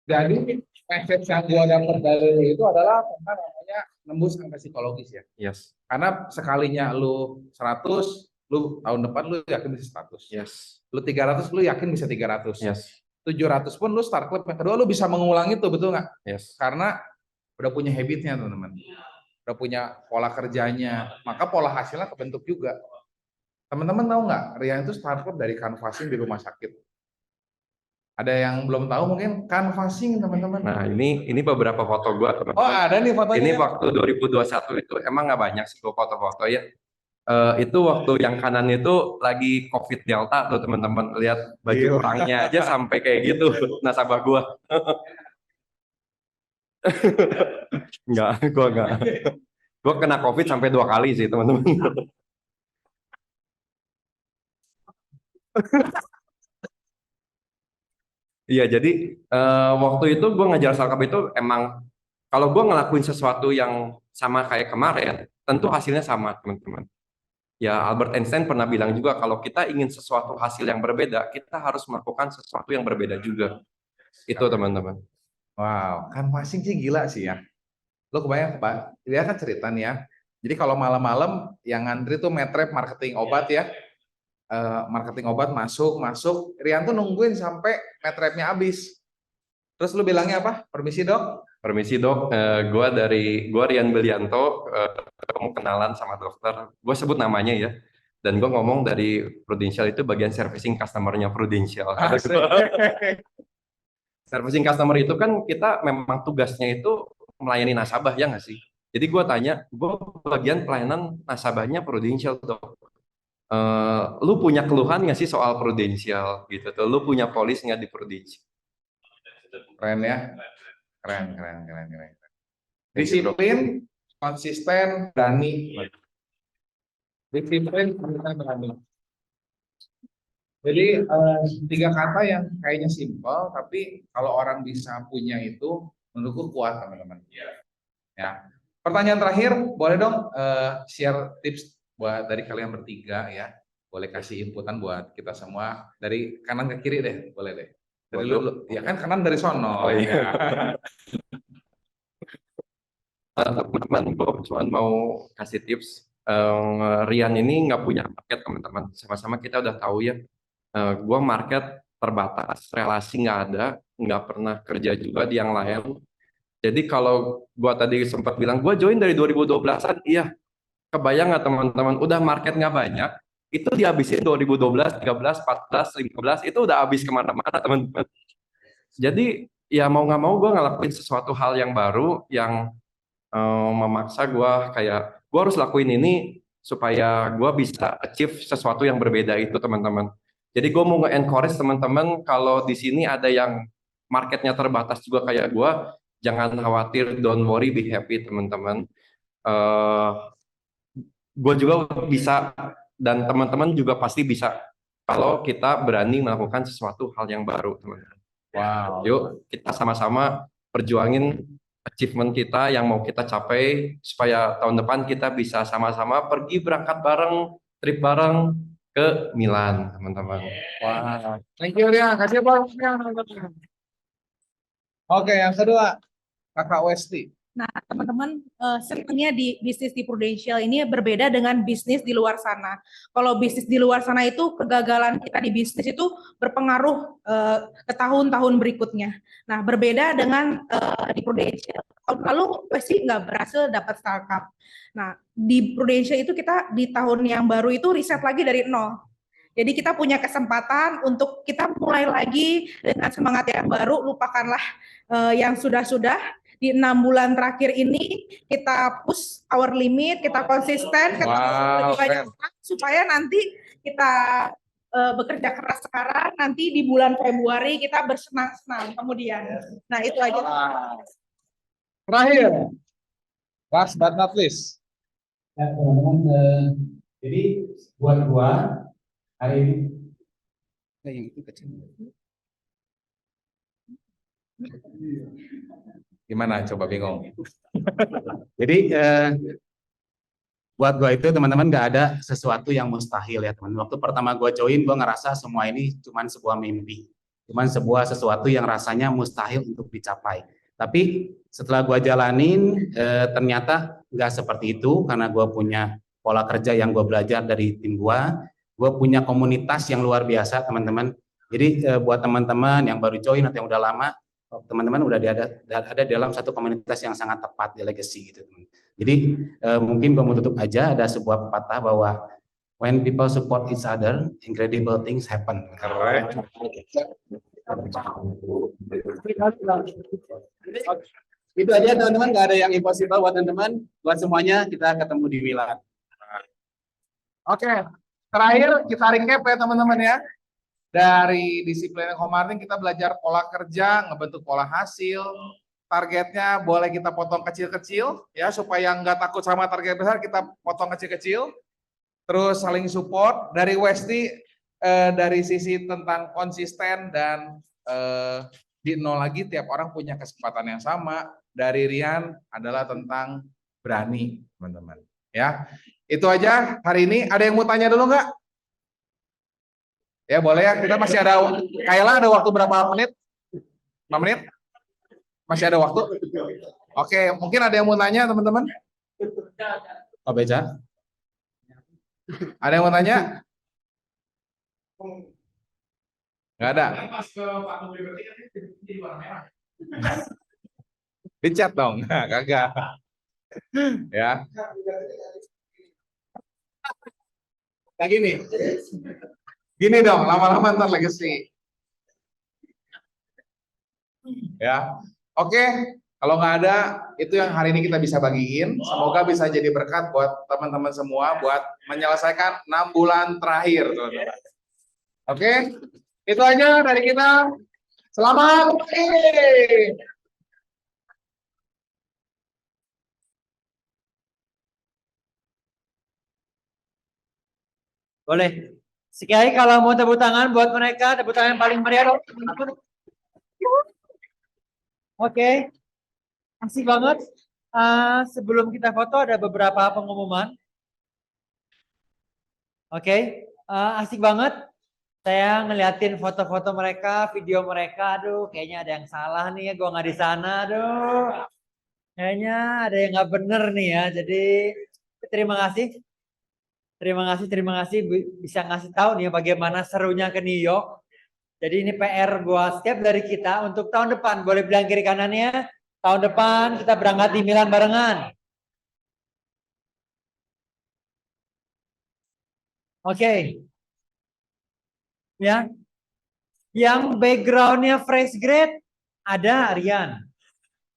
A: Jadi message yang gue dapat dari itu adalah namanya nembus angka psikologis ya.
D: Yes.
A: Karena sekalinya lu 100, lu tahun depan lu yakin bisa 100.
D: Yes.
A: Lu 300, lu yakin bisa 300.
D: Yes.
A: 700 pun lu start club yang kedua lu bisa mengulang itu, betul nggak?
D: Yes.
A: Karena udah punya habitnya teman-teman. Udah punya pola kerjanya, maka pola hasilnya kebentuk juga. Teman-teman tahu nggak, Rian itu start club dari canvassing di rumah sakit. Ada yang belum tahu mungkin canvassing teman-teman.
D: Nah, ini beberapa foto gua,
A: Oh,
D: teman-teman.
A: ada nih fotonya.
D: Ini waktu 2021 itu emang nggak banyak sih gua foto-foto ya. Itu waktu yang kanan itu lagi COVID Delta tuh teman-teman, lihat baju
A: Gila.
D: orangnya aja sampai kayak gitu nasabah gua. Enggak, gua enggak. Gua kena COVID sampai 2 kali sih teman-teman. Iya, jadi waktu itu gue ngajar Salkap itu emang kalau gue ngelakuin sesuatu yang sama kayak kemarin, tentu hasilnya sama teman-teman. Ya Albert Einstein pernah bilang juga kalau kita ingin sesuatu hasil yang berbeda, kita harus melakukan sesuatu yang berbeda juga. Itu teman-teman.
A: Wow, canvassing sih gila sih ya. Lo kebayang Pak, dia kan cerita nih ya. Jadi kalau malam-malam yang ngantri tuh metrep marketing obat ya. Marketing obat masuk, Rian tuh nungguin sampai metrepnya habis. Terus lu bilangnya apa? Permisi dok.
D: Permisi dok, gua Rian Belianto, kamu kenalan sama dokter. Gue sebut namanya ya. Dan gue ngomong dari Prudential itu bagian servicing customer-nya Prudential. Servicing customer itu kan kita memang tugasnya itu melayani nasabah ya nggak sih? Jadi gue tanya, gue bagian pelayanan nasabahnya Prudential dok. Lu punya keluhan nggak sih soal Prudential gitu tuh? Lu punya polis nggak di Prudential?
A: Keren ya, keren. Disiplin, konsisten, berani. Disiplin, konsisten, berani. Jadi 3 kata yang kayaknya simpel, tapi kalau orang bisa punya itu, menurutku kuat teman-teman. Ya. Pertanyaan terakhir, boleh dong share tips buat dari kalian bertiga ya. Boleh kasih inputan buat kita semua dari kanan ke kiri deh, boleh deh. Dari lu, ya kan kanan dari sono.
D: Oh iya. Teman-teman, gue cuma mau kasih tips. Rian ini nggak punya market teman-teman. Sama-sama kita udah tahu ya. Gue market terbatas, relasi nggak ada, nggak pernah kerja juga di yang lain. Jadi kalau gue tadi sempat bilang gue join dari 2012an, iya. Kebayang nggak teman-teman? Udah market nggak banyak, itu dihabisin 2012, 13, 14, 15 itu udah habis kemana-mana teman-teman. Jadi ya mau nggak mau gue ngelakuin sesuatu hal yang baru yang memaksa gue kayak gue harus lakuin ini supaya gue bisa achieve sesuatu yang berbeda itu teman-teman. Jadi gue mau nge-encourage teman-teman kalau di sini ada yang marketnya terbatas juga kayak gue, jangan khawatir, don't worry, be happy teman-teman. Gue juga bisa dan teman-teman juga pasti bisa kalau kita berani melakukan sesuatu hal yang baru teman-teman.
A: Wow.
D: Yuk kita sama-sama perjuangin achievement kita yang mau kita capai supaya tahun depan kita bisa sama-sama pergi berangkat bareng, trip bareng ke Milan teman-teman.
A: Wow. Thank you Ria, kasih Pak. Oke, yang kedua Kakak Westi.
F: Nah, teman-teman, sebenarnya di bisnis di Prudential ini berbeda dengan bisnis di luar sana. Kalau bisnis di luar sana itu kegagalan kita di bisnis itu berpengaruh ke tahun-tahun berikutnya. Nah, berbeda dengan di Prudential. Tahun lalu pasti nggak berhasil dapat startup. Nah, di Prudential itu kita di tahun yang baru itu riset lagi dari nol. Jadi kita punya kesempatan untuk kita mulai lagi dengan semangat yang baru, lupakanlah yang sudah-sudah. Di 6 bulan terakhir ini kita push our limit, kita konsisten, kita lebih banyak orang, supaya nanti kita bekerja keras sekarang, nanti di bulan Februari kita bersenang-senang kemudian. Nah itu aja.
A: Terakhir, last but not least.
E: Ya teman-teman, jadi buat gua hari ini
A: Yang itu kecil. Gimana? Coba bingung.
E: Jadi buat gue itu teman-teman nggak ada sesuatu yang mustahil ya teman. Waktu pertama gue join gue ngerasa semua ini cuma sebuah mimpi, cuma sesuatu yang rasanya mustahil untuk dicapai. Tapi setelah gue jalanin ternyata nggak seperti itu karena gue punya pola kerja yang gue belajar dari tim gue punya komunitas yang luar biasa teman-teman. Jadi buat teman-teman yang baru join atau yang udah lama, teman-teman udah ada dalam satu komunitas yang sangat tepat di Legacy gitu. Jadi mungkin gue mau tutup aja, ada sebuah pepatah bahwa when people support each other, incredible things happen.
A: Keren.
E: Itu aja teman-teman, nggak ada yang impossible buat teman-teman. Buat semuanya kita ketemu di Milan.
A: Oke, terakhir kita recap ya teman-teman ya. Dari disiplin Komartin kita belajar pola kerja, ngebentuk pola hasil. Targetnya boleh kita potong kecil-kecil ya supaya nggak takut sama target besar, kita potong kecil-kecil. Terus saling support. Dari Westi dari sisi tentang konsisten dan di nol lagi tiap orang punya kesempatan yang sama. Dari Rian adalah tentang berani teman-teman ya. Itu aja hari ini. Ada yang mau tanya dulu nggak? Ya boleh ya, kita masih ada, Kayla ada waktu berapa menit? 5 menit? Masih ada waktu? Oke, mungkin ada yang mau tanya teman-teman?
E: Pak Beja?
A: Ada yang mau tanya? Nggak ada? Di chat dong, kagak. Ya. Kayak gini. Gini dong, lama-lama ntar legacy. Ya, oke. Kalau nggak ada, itu yang hari ini kita bisa bagiin. Semoga bisa jadi berkat buat teman-teman semua, buat menyelesaikan 6 bulan terakhir, teman-teman. Oke, itu aja dari kita. Selamat pagi.
G: Boleh. Sekali kalau mau tepuk tangan buat mereka, tepuk tangan yang paling meriah dong. Oke. Asik banget. Sebelum kita foto ada beberapa pengumuman. Oke. Asik banget. Saya ngeliatin foto-foto mereka, video mereka. Aduh, kayaknya ada yang salah nih ya. Gue nggak di sana. Aduh. Kayaknya ada yang nggak bener nih ya. Jadi terima kasih. Terima kasih bisa ngasih tahu nih bagaimana serunya ke New York. Jadi ini PR buat setiap dari kita untuk tahun depan. Boleh bilang kiri kanannya. Tahun depan kita berangkat di Milan barengan. Oke. Ya. Yang backgroundnya fresh grade ada Rian.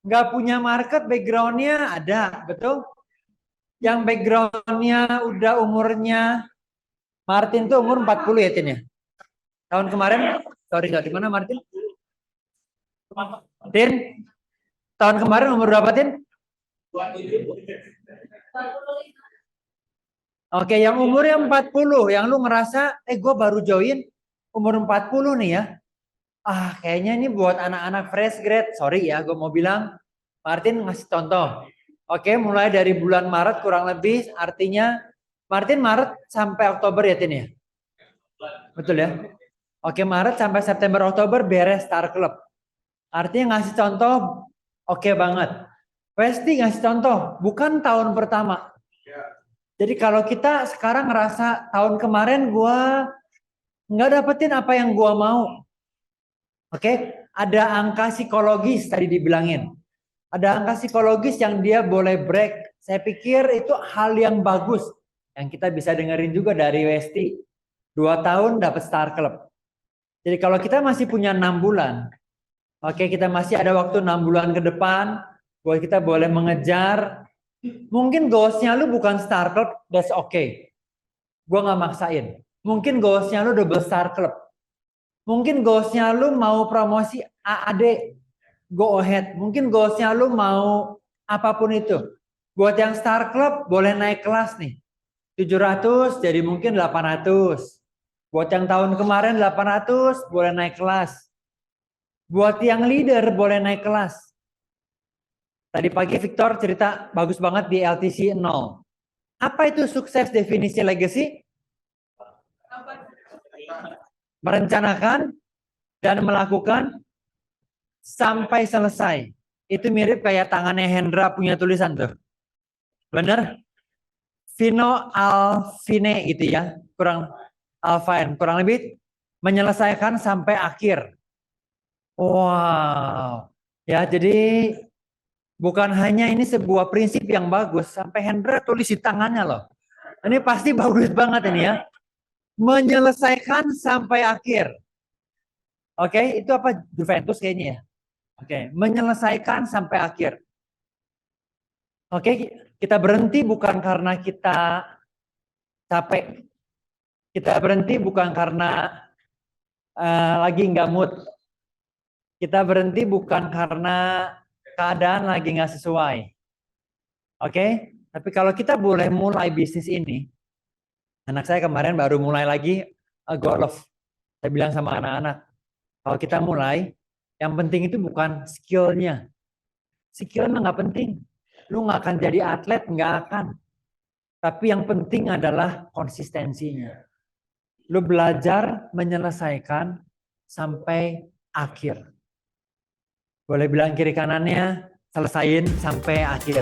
G: Nggak punya market backgroundnya ada, betul? Yang backgroundnya udah umurnya Martin tuh umur 40 ya Tin ya? Tahun kemarin, sorry di mana Martin? Tin, tahun kemarin umur berapa Tin? Oke, yang umurnya 40, yang lu ngerasa, gue baru join umur 40 nih ya. Kayaknya ini buat anak-anak fresh grade. Sorry ya, gue mau bilang, Martin ngasih contoh. Oke, mulai dari bulan Maret kurang lebih, artinya Martin Maret sampai Oktober ya Tin ya? Betul ya? Oke, Maret sampai September Oktober beres Star Club. Artinya ngasih contoh, oke banget. Pasti ngasih contoh, bukan tahun pertama. Jadi kalau kita sekarang ngerasa tahun kemarin gua nggak dapetin apa yang gua mau. Oke, ada angka psikologis tadi dibilangin. Ada angka psikologis yang dia boleh break. Saya pikir itu hal yang bagus. Yang kita bisa dengerin juga dari Westi. 2 tahun dapat Star Club. Jadi kalau kita masih punya 6 bulan. Oke, kita masih ada waktu 6 bulan ke depan. Buat kita boleh mengejar. Mungkin goalsnya lu bukan Star Club, that's okay. Gue gak maksain. Mungkin goalsnya lu double Star Club. Mungkin goalsnya lu mau promosi AAD. Go ahead. Mungkin goalsnya lu mau apapun itu. Buat yang Star Club boleh naik kelas nih. 700 jadi mungkin 800. Buat yang tahun kemarin 800 boleh naik kelas. Buat yang leader boleh naik kelas. Tadi pagi Victor cerita bagus banget di LTC 0. Apa itu sukses definisi legacy? Merencanakan dan melakukan sampai selesai. itu mirip kayak tangannya Hendra punya tulisan tuh. Bener? Vino Alvine gitu ya. Kurang lebih menyelesaikan sampai akhir. Wow. Ya, jadi bukan hanya ini sebuah prinsip yang bagus. Sampai Hendra tulis di tangannya loh. Ini pasti bagus banget ini ya. Menyelesaikan sampai akhir. Oke, itu apa? Juventus kayaknya ya. Oke, menyelesaikan sampai akhir. Oke, kita berhenti bukan karena kita capek. Kita berhenti bukan karena lagi nggak mood. Kita berhenti bukan karena keadaan lagi nggak sesuai. Oke, tapi kalau kita boleh mulai bisnis ini, anak saya kemarin baru mulai lagi golf. Saya bilang sama anak-anak, kalau kita mulai, yang penting itu bukan skillnya. Skill mah nggak penting. Lu nggak akan jadi atlet, nggak akan. Tapi yang penting adalah konsistensinya. Lu belajar menyelesaikan sampai akhir. Boleh bilang kiri kanannya, selesain sampai akhir.